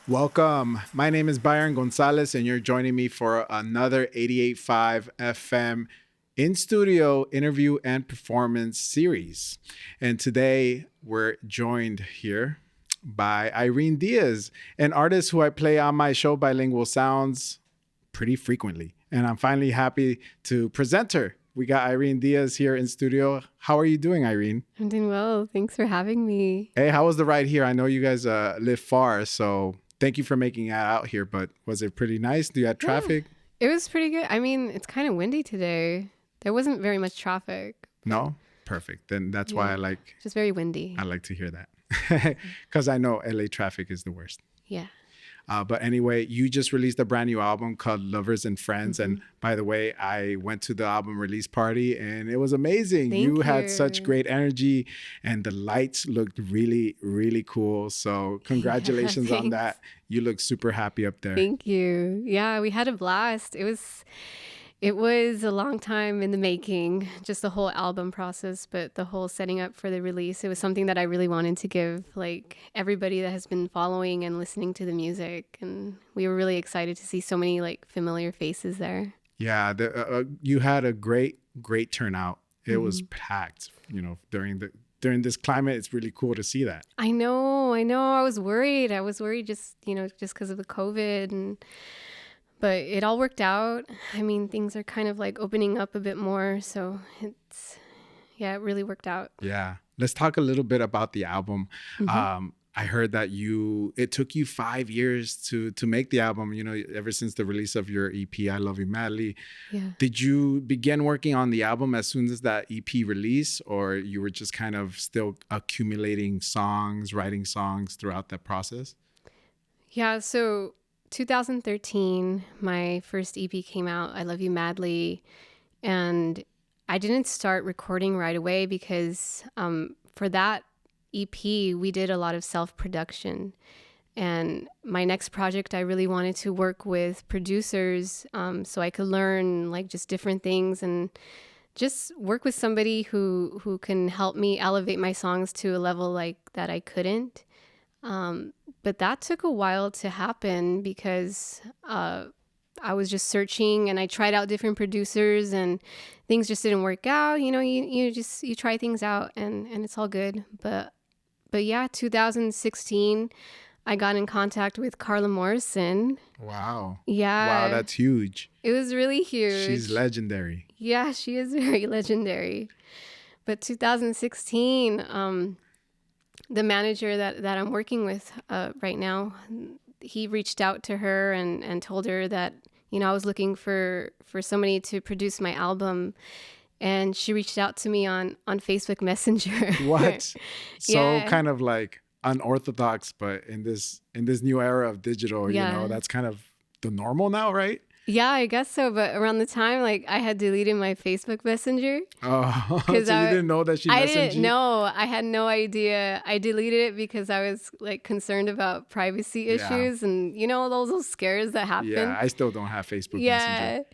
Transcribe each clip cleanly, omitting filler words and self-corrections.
Welcome. My name is Byron Gonzalez, and you're joining me for another 88.5 FM in studio interview and performance series. And today we're joined here by Irene Diaz, an artist who I play on my show Bilingual Sounds pretty frequently. And I'm finally happy to present her. We got Irene Diaz here in studio. How are you doing, Irene? I'm doing well. Thanks for having me. Hey, how was the ride here? I know you guys live far, so thank you for making it out here, but was it pretty nice? Do you have traffic? It was pretty good. I mean, it's kind of windy today. There wasn't very much traffic. No? Perfect. Then that's why Just very windy. I like to hear that. Because I know LA traffic is the worst. Yeah. But anyway, you just released a brand new album called Lovers and Friends. And by the way, I went to the album release party and it was amazing. Thank You you. had such great energy and the lights looked really, really cool. So congratulations on that. You look super happy up there. Thank you. Yeah, we had a blast. It was a long time in the making, just the whole album process, but the whole setting up for the release. It was something that I really wanted to give like everybody that has been following and listening to the music. And we were really excited to see so many like familiar faces there. Yeah, you had a great turnout. It was packed, during this climate. It's really cool to see that. I know. I was worried. Just because of the COVID but it all worked out. I mean, things are kind of like opening up a bit more. So it really worked out. Yeah. Let's talk a little bit about the album. I heard that it took you 5 years to make the album, ever since the release of your EP, I Love You Madly. Yeah. Did you begin working on the album as soon as that EP released, or you were just kind of still accumulating songs, writing songs throughout that process? Yeah. So 2013, my first EP came out, I Love You Madly. And I didn't start recording right away because for that EP, we did a lot of self-production. And my next project, I really wanted to work with producers so I could learn like just different things and just work with somebody who can help me elevate my songs to a level like that I couldn't. But that took a while to happen because I was just searching and I tried out different producers and things just didn't work out. You try things out and it's all good. But yeah, 2016, I got in contact with Carla Morrison. Wow. Yeah. Wow, that's huge. It was really huge. She's legendary. Yeah, she is very legendary. But 2016, the manager that I'm working with right now, he reached out to her and told her that, I was looking for somebody to produce my album. And she reached out to me on Facebook Messenger. What? So Yeah. kind of like unorthodox, but in this new era of digital, that's kind of the normal now, right? Yeah, I guess so. But around the time, like, I had deleted my Facebook Messenger. Oh, so you didn't know that she messaged you? I didn't know. I had no idea. I deleted it because I was like concerned about privacy issues and those scares that happen. Yeah, I still don't have Facebook Messenger.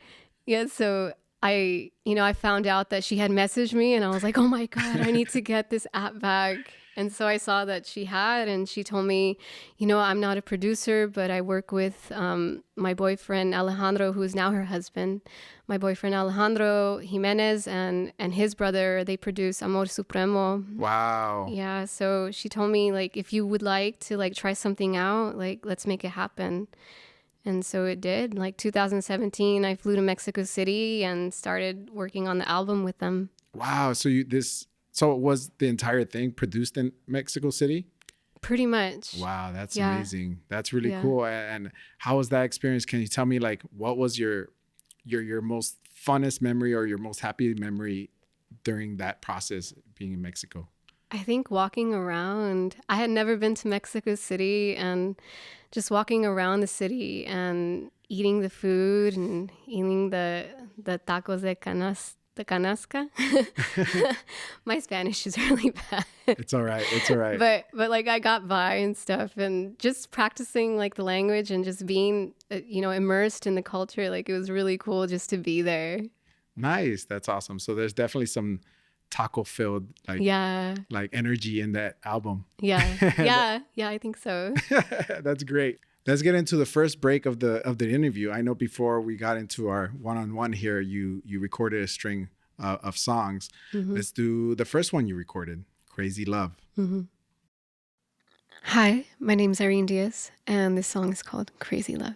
Yeah. So I found out that she had messaged me and I was like, oh my God, I need to get this app back. And so I saw that she had, and she told me, I'm not a producer, but I work with my boyfriend Alejandro, who is now her husband. My boyfriend Alejandro Jimenez and his brother, they produce Amor Supremo. Wow. Yeah. So she told me, like, if you would like to like try something out, like, let's make it happen. And so it did. Like 2017, I flew to Mexico City and started working on the album with them. Wow. So was the entire thing produced in Mexico City? Pretty much. Wow, that's amazing. That's really cool. And how was that experience? Can you tell me, like, what was your most funnest memory or your most happy memory during that process being in Mexico? I think walking around. I had never been to Mexico City, and just walking around the city and eating the food and eating the tacos de canasca. My Spanish is really bad. It's all right. But like I got by and stuff, and just practicing like the language and just being immersed in the culture. Like it was really cool just to be there. Nice. That's awesome. So there's definitely some taco filled like energy in that album. Yeah, I think so. That's great. Let's get into the first break of the interview. I know before we got into our one-on-one here, you recorded a string of songs. Mm-hmm. Let's do the first one you recorded, Crazy Love. Mm-hmm. Hi, my name's Irene Diaz, and this song is called Crazy Love.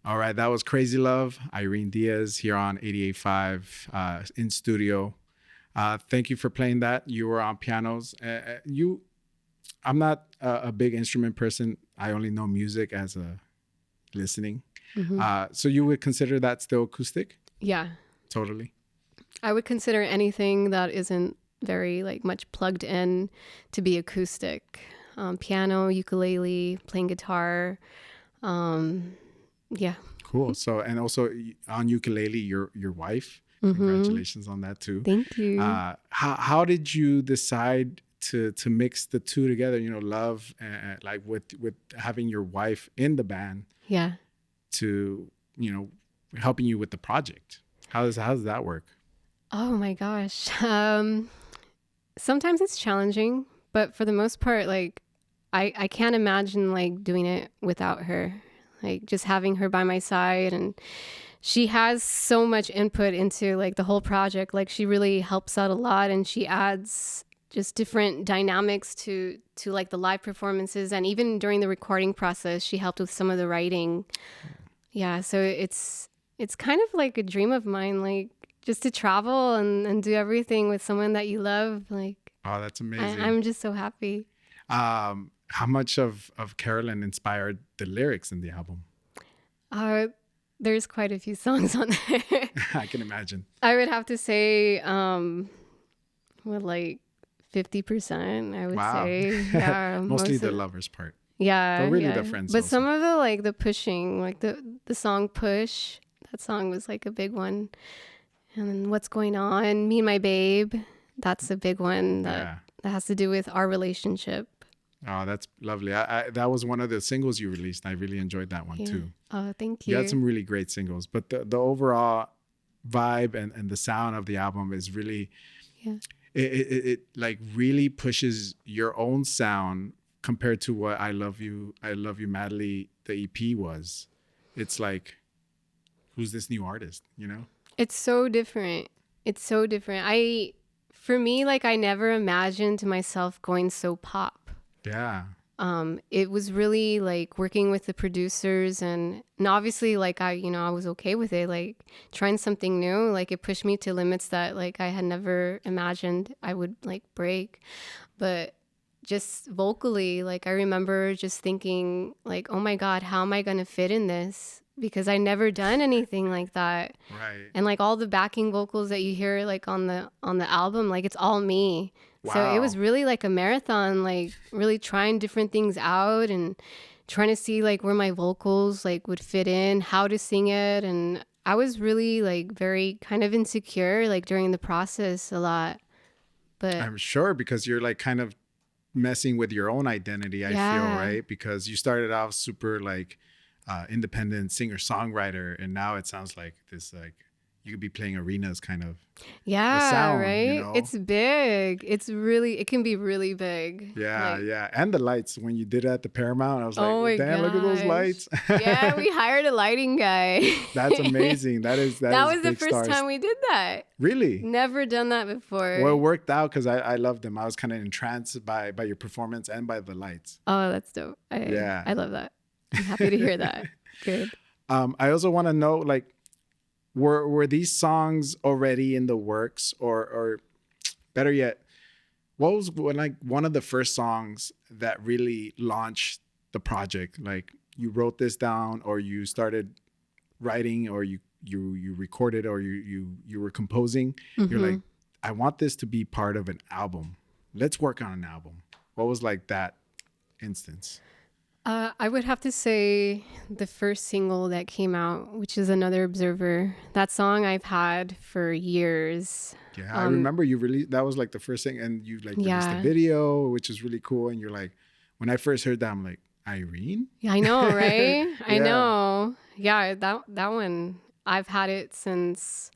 All right, that was Crazy Love, Irene Diaz here on 88.5 in studio. Thank you for playing that. You were on pianos. I'm not a big instrument person. I only know music as a listening. Mm-hmm. So you would consider that still acoustic? Yeah. Totally. I would consider anything that isn't very much plugged in to be acoustic. Piano, ukulele, playing guitar. Yeah. Cool. So, and also on ukulele, your wife Congratulations on that too. Thank you. How did you decide to mix the two together? You know, love like with having your wife in the band. Yeah. To, you know, helping you with the project. How does that work? Oh my gosh. Sometimes it's challenging, but for the most part, like I can't imagine like doing it without her. Like just having her by my side, and she has so much input into like the whole project. Like she really helps out a lot, and she adds just different dynamics to like the live performances, and even during the recording process, she helped with some of the writing. Yeah, so it's kind of like a dream of mine, like just to travel and do everything with someone that you love. Like, oh, that's amazing. I'm just so happy. How much of Carolyn inspired the lyrics in the album? There's quite a few songs on there. I can imagine. I would have to say, with like 50%, I would say. Yeah, mostly the lovers part. Yeah, but really the friends. But also. some of the like the pushing, like the song "Push," that song was like a big one. And then "What's Going On," "Me and My Babe," that's a big one that has to do with our relationship. Oh, that's lovely. That was one of the singles you released. I really enjoyed that one too. Oh, thank you. You had some really great singles, but the overall vibe and the sound of the album is really, it like really pushes your own sound compared to what I Love You Madly, the EP was. It's like, who's this new artist, you know? It's so different. It's so different. For me, like I never imagined myself going so pop. Yeah. It was really like working with the producers and obviously like I was okay with it, like trying something new. Like it pushed me to limits that like I had never imagined I would like break. But just vocally, like I remember just thinking like, oh my God, how am I going to fit in this? Because I never done anything like that. Right. And like all the backing vocals that you hear like on the album, like it's all me. Wow. So it was really like a marathon, like really trying different things out and trying to see like where my vocals like would fit in, how to sing it. And I was really like very kind of insecure like during the process a lot. But I'm sure because you're like kind of messing with your own identity, I feel, right? Because you started out super like independent singer-songwriter, and now it sounds like this like you could be playing arenas kind of sound, right, you know? It's big. It can be really big. Yeah. And the lights, when you did it at the Paramount, I was like, damn, look at those lights. Yeah, we hired a lighting guy. That's amazing. That was the first time we did that. Really? Never done that before. Well, it worked out because I loved them. I was kind of entranced by your performance and by the lights. Oh, that's dope. I love that. I'm happy to hear that. Good. I also want to know, like, were these songs already in the works, or better yet, what was like one of the first songs that really launched the project? Like you wrote this down, or you started writing, or you recorded, or you were composing. Mm-hmm. You're like, I want this to be part of an album. Let's work on an album. What was like that instance? I would have to say the first single that came out, which is Another Observer. That song I've had for years. Yeah, I remember you released, that was like the first thing, and you like released a video, which is really cool. And you're like, when I first heard that, I'm like, Irene? Yeah, I know, right? I know. Yeah, that one, I've had it since,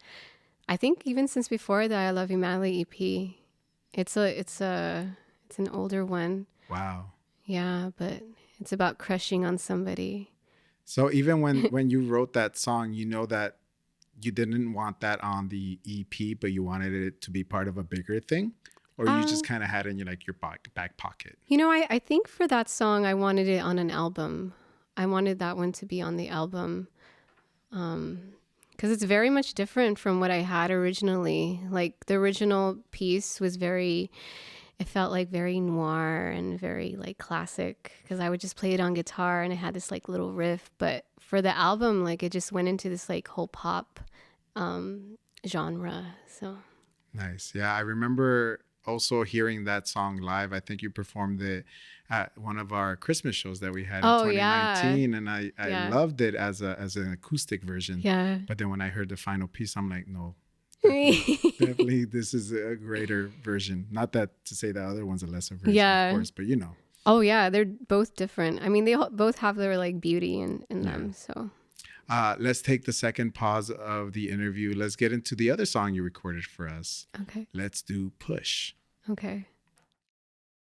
I think even since before the I Love You Madly EP. It's an older one. Wow. Yeah, but it's about crushing on somebody. So even when you wrote that song, you know that you didn't want that on the EP, but you wanted it to be part of a bigger thing? Or you just kind of had it in your back pocket? You know, I think for that song, I wanted it on an album. I wanted that one to be on the album. Because it's very much different from what I had originally. Like the original piece was it felt like very noir and very like classic, because I would just play it on guitar and it had this like little riff. But for the album, like it just went into this like whole pop genre. So nice. Yeah, I remember also hearing that song live. I think you performed it at one of our Christmas shows that we had in 2019, and I loved it as an acoustic version. Yeah. But then when I heard the final piece, I'm like, no, Definitely, this is a greater version. Not that to say the other one's a lesser version, Yeah. of course, but you know. Oh yeah, they're both different. I mean, they both have their like beauty in them. So let's take the second pause of the interview. Let's get into the other song you recorded for us. okay, Let's do Push. okay.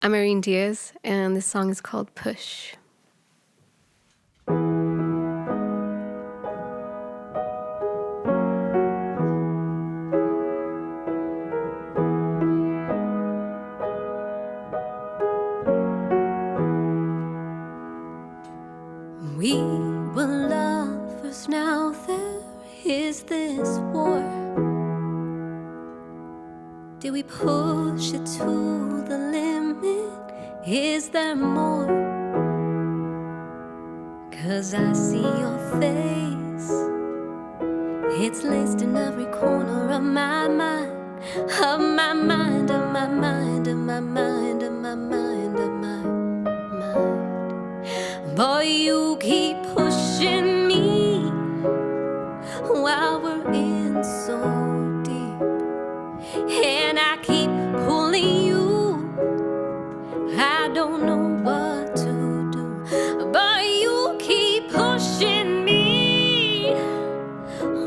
I'm Irene Diaz, and this song is called Push. We were lovers, now there is this war. Did we push it to the limit? Is there more? 'Cause I see your face. It's laced in every corner of my mind, of my mind, of my mind, of my mind, of my mind, of my mind. Boy, you keep pushing me while we're in so deep, and I keep pulling you. I don't know what to do, but you keep pushing me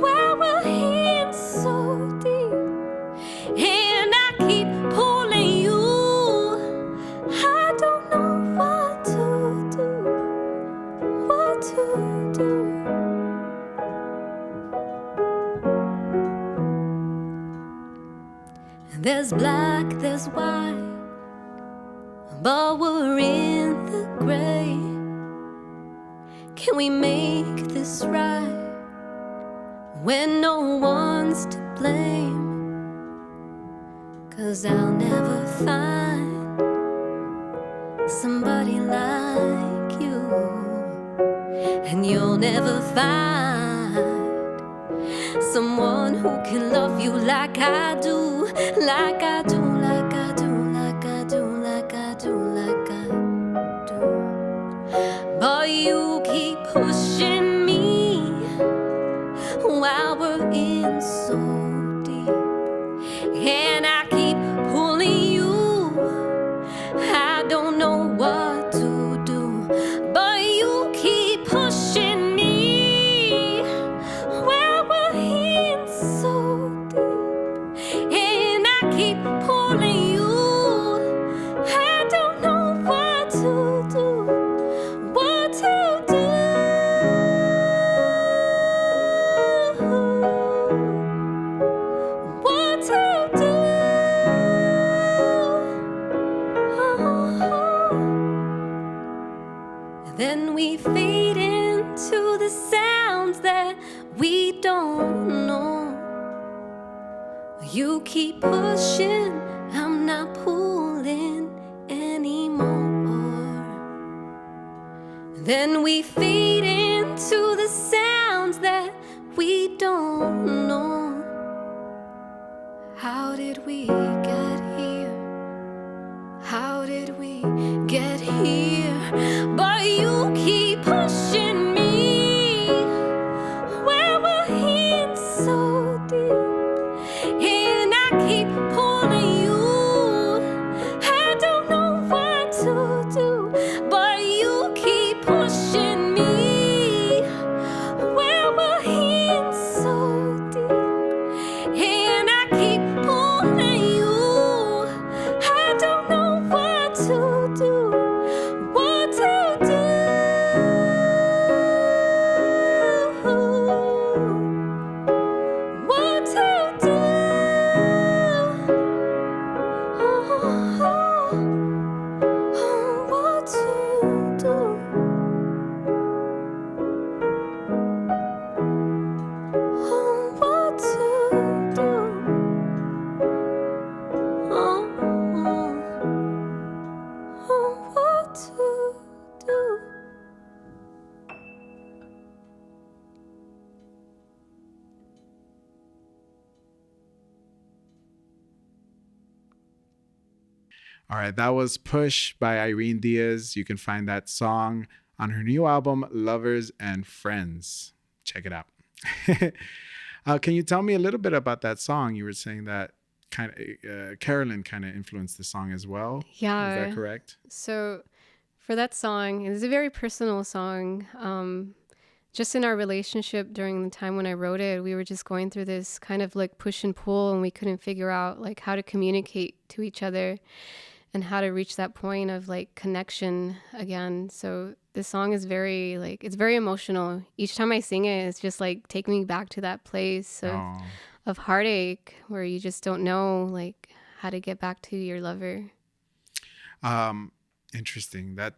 while we're in so deep, and I keep pulling you. I don't know what to do, what to do. There's black, there's white, but we're in the gray. Can we make this right when no one's to blame? 'Cause I'll never find somebody like you, and you'll never find someone who can love you like I do, like I do, like I do, like I do, like I do, like I do. But you keep pushing me while we're in so deep, and I keep pulling you. I don't know what to do, but you keep pushing me while we're in so deep, and I keep pulling you. I don't know what to do, what to do, what to do. Then we fade into the sounds that we don't know. You keep pushing, I'm not pulling anymore. Then we fade into the sounds that we don't know. How did we get here? How did we get here? But you keep pushing me where we're in so deep, and I keep pulling you. I don't know what to do, but you keep pushing me where we're in so deep, and I keep pulling you. I don't know what to do, what to do, what to do, what to do, what to do, what to do. All right, that was Push by Irene Diaz. You can find that song on her new album, Lovers and Friends. Check it out. Can you tell me a little bit about that song? You were saying that kind of Carolyn kind of influenced the song as well. Yeah. Is that correct? So for that song, it's a very personal song. Just in our relationship during the time when I wrote it, we were just going through this kind of like push and pull, and we couldn't figure out like how to communicate to each other and how to reach that point of like connection again. So this song is very like, it's very emotional. Each time I sing it, it's just like taking me back to that place of heartache where you just don't know like how to get back to your lover. Interesting. That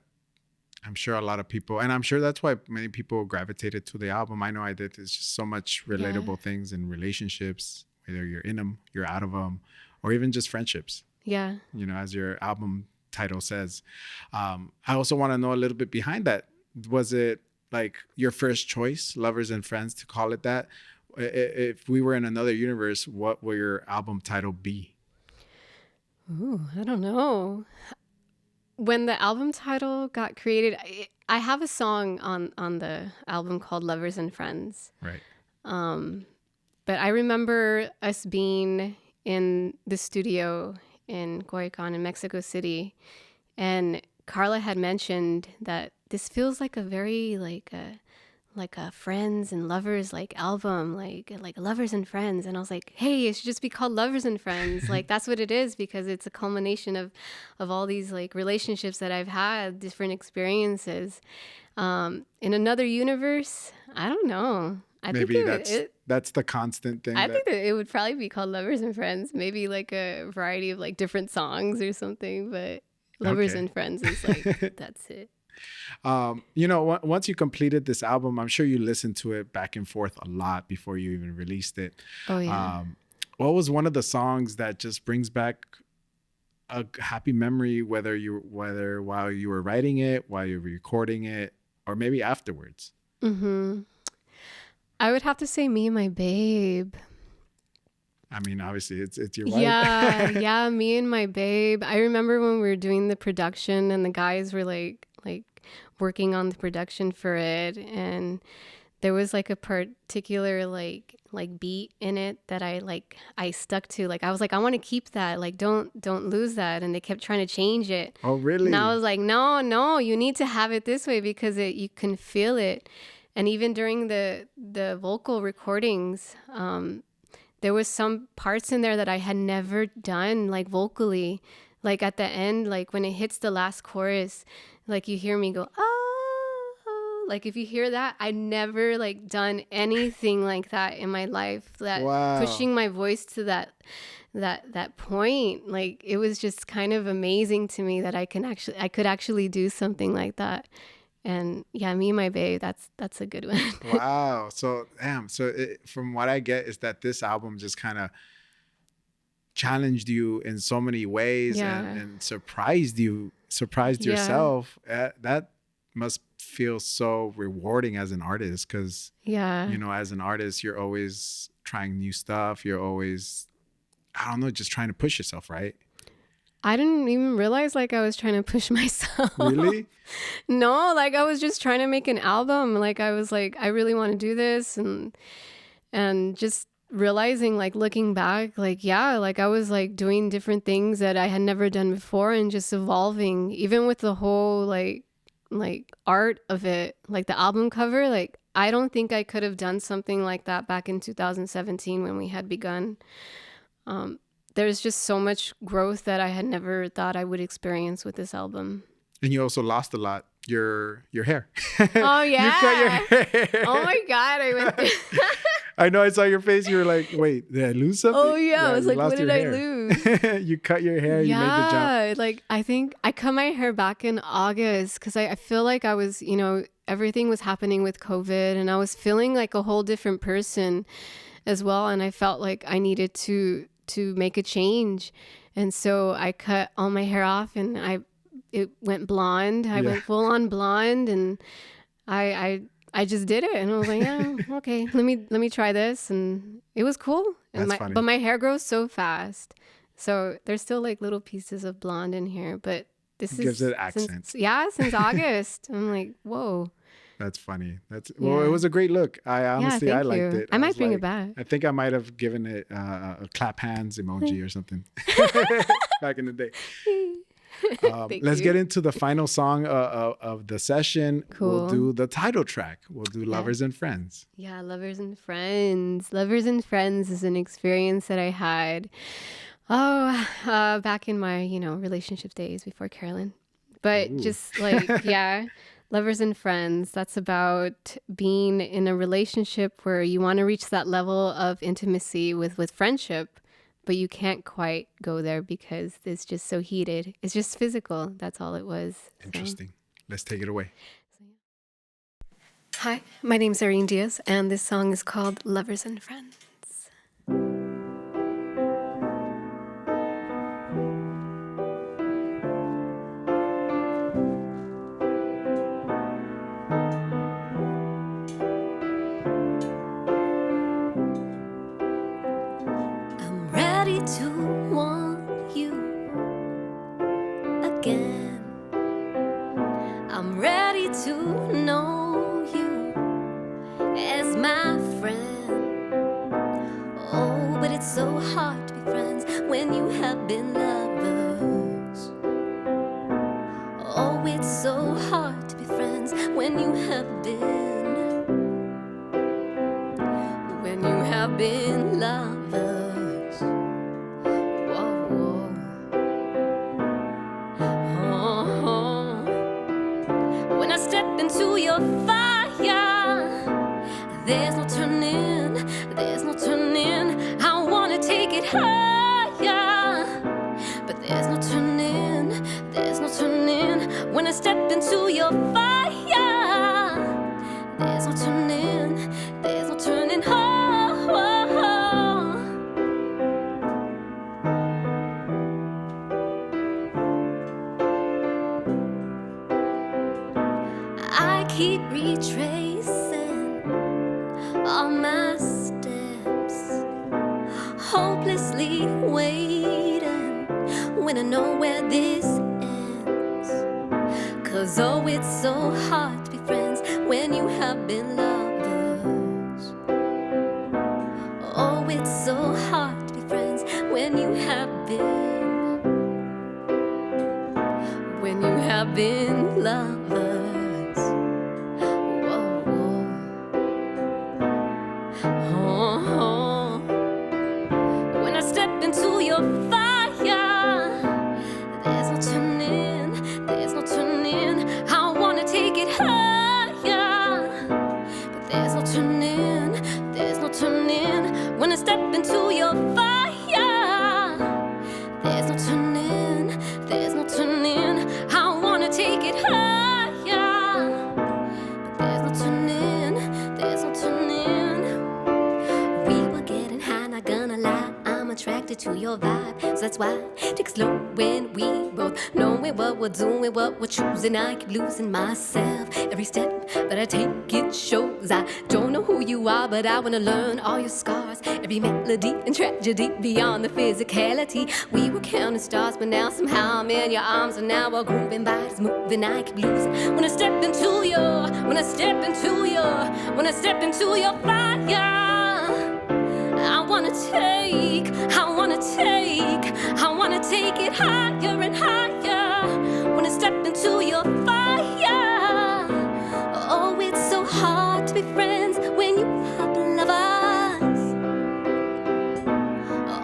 I'm sure a lot of people, and I'm sure that's why many people gravitated to the album. I know I did. There's just so much relatable things in relationships, whether you're in them, you're out of them, or even just friendships. Yeah. You know, as your album title says. I also want to know a little bit behind that. Was it like your first choice, Lovers and Friends, to call it that? If we were in another universe, what would your album title be? Ooh, I don't know. When the album title got created, I have a song on the album called Lovers and Friends. Right. But I remember us being in the studio in Coyoacán in Mexico City, and Carla had mentioned that this feels like a very like a friends and lovers like album, like Lovers and Friends. And I was like, hey, it should just be called Lovers and Friends. Like that's what it is, because it's a culmination of all these like relationships that I've had, different experiences. In another universe, I don't know. Maybe that's the constant thing. I think that it would probably be called Lovers and Friends, maybe like a variety of like different songs or something, but Lovers and Friends is like, that's it. You know, once you completed this album, I'm sure you listened to it back and forth a lot before you even released it. Oh, yeah. What was one of the songs that just brings back a happy memory, whether while you were writing it, while you were recording it, or maybe afterwards? Mm-hmm. I would have to say Me and My Babe. I mean, obviously, it's your wife. Yeah, Me and My Babe. I remember when we were doing the production and the guys were like working on the production for it, and there was like a particular like beat in it that I stuck to. Like I was like, I want to keep that. Like don't lose that. And they kept trying to change it. Oh, really? And I was like, no, you need to have it this way because you can feel it. And even during the vocal recordings, there was some parts in there that I had never done, like vocally. Like at the end, like when it hits the last chorus, like you hear me go, oh, like if you hear that, I never like done anything like that in my life. That pushing my voice to that point, like it was just kind of amazing to me that I could actually do something like that. And yeah, Me and My Babe, that's a good one. Wow. So damn. So from what I get is that this album just kind of challenged you in so many ways and surprised yourself. That must feel so rewarding as an artist, because you know, as an artist, you're always trying new stuff. You're always, I don't know, just trying to push yourself, right? I didn't even realize like I was trying to push myself. Really? No, like I was just trying to make an album. Like I was like, I really want to do this, and just realizing, like looking back, like like I was like doing different things that I had never done before, and just evolving, even with the whole like art of it, like the album cover. Like I don't think I could have done something like that back in 2017 when we had begun. There's just so much growth that I had never thought I would experience with this album. And you also lost a lot. Your hair. Oh yeah. You cut your hair. Oh my God, I went through. I know, I saw your face. You were like, wait, did I lose something? Oh yeah, I was like, what did I lose? You cut your hair, you made the jump. Yeah, like I think I cut my hair back in August because I feel like I was, you know, everything was happening with COVID, and I was feeling like a whole different person as well. And I felt like I needed to make a change. And so I cut all my hair off, and it went blonde. I went full on blonde, and I just did it, and I was like, yeah, okay, let me try this, and it was cool. And That's funny. But my hair grows so fast, so there's still like little pieces of blonde in here, but this gives it accent. Since August. I'm like, whoa. That's funny. Well, it was a great look. I honestly, yeah, I liked you. it. I might was bring like, it back. I think I might have given it a clap hands emoji or something back in the day. Let's get into the final song of the session. Cool. We'll do the title track. We'll do Lovers and Friends. Yeah, Lovers and Friends. Lovers and Friends is an experience that I had, back in my, relationship days before Carolyn. But Ooh. just like, yeah, Lovers and Friends. That's about being in a relationship where you want to reach that level of intimacy with friendship, but you can't quite go there because it's just so heated. It's just physical. That's all it was. Interesting. Let's take it away. Hi, my name's Irene Diaz, and this song is called Lovers and Friends. I'm ready to want you again. I'm ready to know you as my friend. Oh, but it's so hard to be friends when you have been lovers. Oh, it's so hard to be friends when you have been lovers. Whoa, whoa. Oh, when I step into your fire, there's no turning, there's no turning. I wanna take it higher, but there's no turning, there's no turning. When I step into your fire, there's no turning, there's no turning. I keep retracing all my steps, hopelessly waiting when I know where this ends. 'Cause oh, it's so hard to be friends when you have been lovers. Oh, it's so hard to be friends when you have been lovers. Whoa, whoa. Oh, when I step into your fire, there's no turning, there's no turning. I wanna take it higher, but there's no turning, there's no turning. When I step into your fire, there's no turning, there's no turning. I wanna take it higher, but there's no turning, there's no turning. We were getting high, not gonna lie, I'm attracted to your vibe, so that's why take it slow when we both knowing what we're doing, what we're choosing. I keep losing myself every step, but I take it shows. I don't know who you are, but I wanna learn all your scars, every melody and tragedy beyond the physicality. We were counting stars, but now somehow I'm in your arms, and now we're grooving, bodies moving. I keep losing when I step into your, when I step into your, when I step into your fire. I wanna take, I wanna take, I wanna take it higher and higher. When I step into your fire, oh, it's so hard to be friends when you have lovers.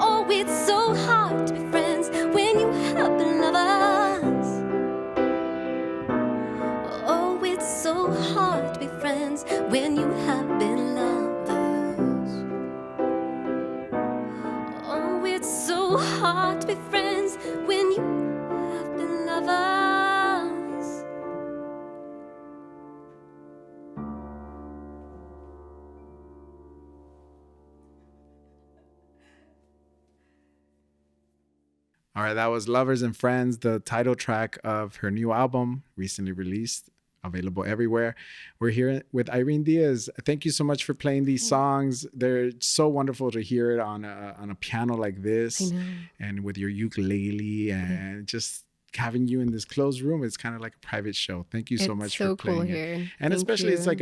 Oh, it's so hard to be friends when you have lovers. Oh, it's so hard to be friends when you have been lovers. Oh, it's so hard to be friends when you have been lovers. All right, that was Lovers and Friends, the title track of her new album, recently released, available everywhere. We're here with Irene Diaz. Thank you so much for playing these songs. They're so wonderful to hear it on a piano like this, I know. and with your ukulele, and just having you in this closed room. It's kind of like a private show. Thank you so much for so playing cool it. here. And Thank especially you. it's like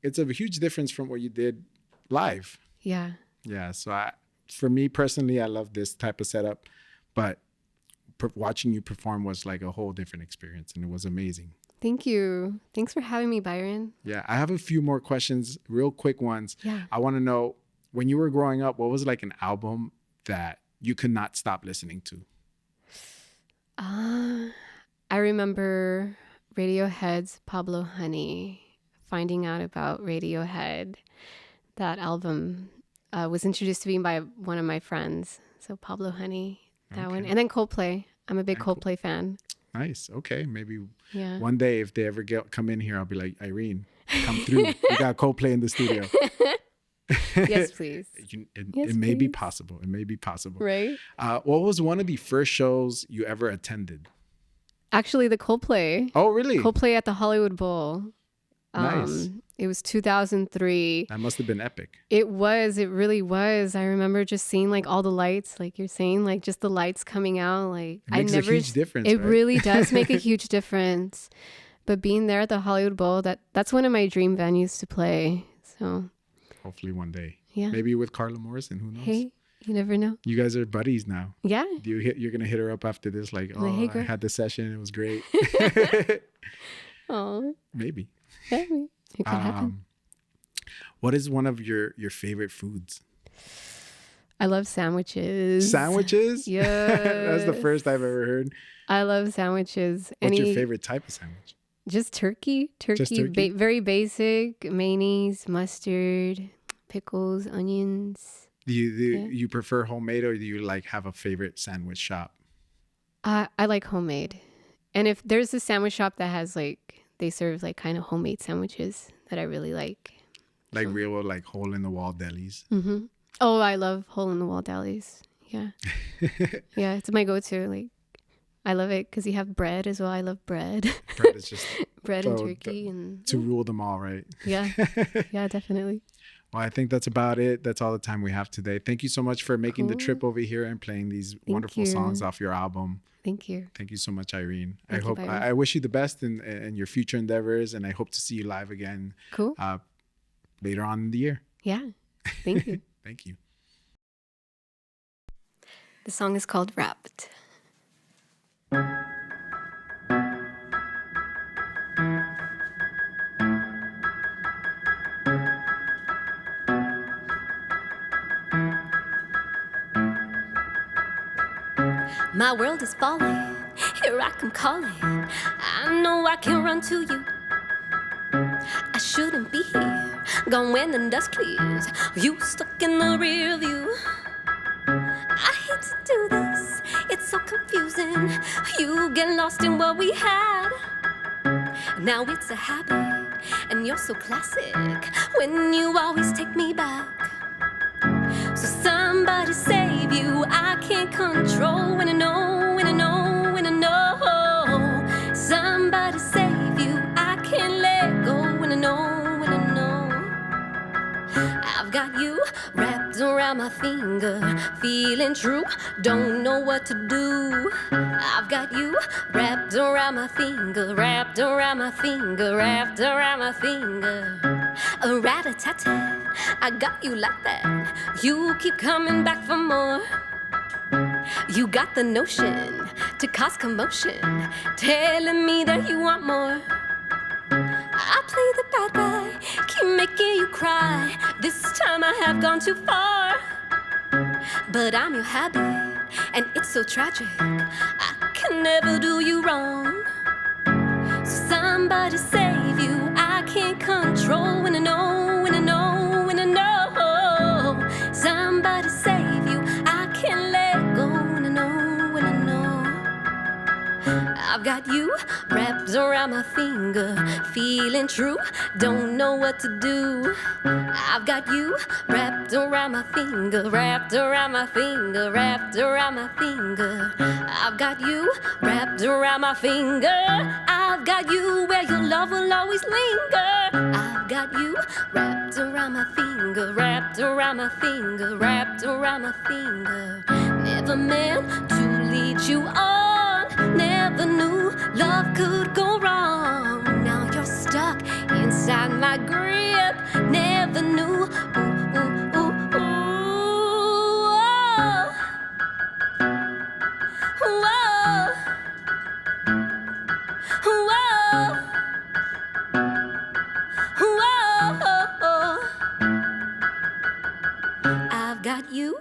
it's a huge difference from what you did live. Yeah. Yeah. So for me personally, I love this type of setup, but watching you perform was like a whole different experience, and it was amazing. Thank you. Thanks for having me, Byron. Yeah. I have a few more questions, real quick ones. Yeah. I want to know, when you were growing up, what was like an album that you could not stop listening to? I remember Radiohead's Pablo Honey. Finding out about Radiohead, that album was introduced to me by one of my friends. So Pablo Honey, that one. And then Coldplay. I'm a big Coldplay fan. Nice. Okay. Maybe Yeah. one day if they ever come in here, I'll be like, Irene, come through. We got Coldplay in the studio. Yes, please. It may be please. possible. It may be possible. Right? What was one of the first shows you ever attended? Actually, the Coldplay. Oh, really? Coldplay at the Hollywood Bowl. Nice. It was 2003. That must have been epic. It was. It really was. I remember just seeing like all the lights, like you're saying, like just the lights coming out. Like It makes a huge difference, It right? really does make a huge difference. But being there at the Hollywood Bowl, that's one of my dream venues to play. So Hopefully one day. yeah. Maybe with Carla Morrison. Who knows? Hey, you never know. You guys are buddies now. Yeah. You're gonna hit her up after this, like, oh, Hey, I girl." had the session. It was great. Oh, Maybe. it could happen. What is one of your favorite foods? I love sandwiches. Sandwiches? Yeah. That's the first I've ever heard. I love sandwiches. What's your favorite type of sandwich? Just turkey. turkey? Very basic. Mayonnaise, mustard, pickles, onions. Do you prefer homemade, or do you like have a favorite sandwich shop? I like homemade. And if there's a sandwich shop that has like, they serve like kind of homemade sandwiches that I really like. Like real, like hole in the wall delis. Mm-hmm. Oh, I love hole in the wall delis. Yeah. Yeah, it's my go-to. Like, I love it because you have bread as well. I love bread. Bread is just Bread and turkey and to rule them all, right? yeah. Yeah, definitely. Well, I think that's about it. That's all the time we have today. Thank you so much for making the trip over here and playing these wonderful you. songs off your album. Thank you. Thank you so much, Irene. Thank you, Byron. I wish you the best in your future endeavors, and I hope to see you live again Cool. later on in the year. Yeah. Thank you. Thank you. The song is called Wrapped. My world is falling, here I come calling. I know I can run to you. I shouldn't be here, gone when the dust clears. You stuck in the rear view. I hate to do this, it's so confusing. You get lost in what we had. Now it's a habit, and you're so classic when you always take me back. So somebody save you, I can't control when I know, when I know, when I know. Somebody save you, I can't let go when I know, when I know. I've got you wrapped around my finger, feeling true, don't know what to do. I've got you wrapped around my finger, wrapped around my finger, wrapped around my finger. A rat-a-tat-tat, I got you like that. You keep coming back for more. You got the notion to cause commotion, telling me that you want more. I play the bad guy, keep making you cry. This time I have gone too far. But I'm your habit, and it's so tragic. I can never do you wrong. So somebody save you, I can't control when I know, when I know, when I know. Somebody save you, I can't let go when I know, when I know. I've got you wrapped around my finger, feeling true, don't know what to do. I've got you wrapped around my finger, wrapped around my finger, wrapped around my finger. I've got you wrapped around my finger. I've got you where your love will always linger. I've got you wrapped around my finger, wrapped around my finger, wrapped around my finger. Never meant to lead you on. Never knew love could go wrong. Now you're stuck inside my grip. Never knew. Ooh, ooh, ooh, ooh. Whoa. Whoa. Whoa. I've got you.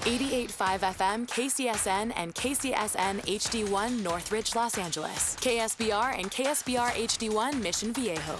.5 FM, KCSN, and KCSN HD1 Northridge, Los Angeles. KSBR and KSBR HD1 Mission Viejo.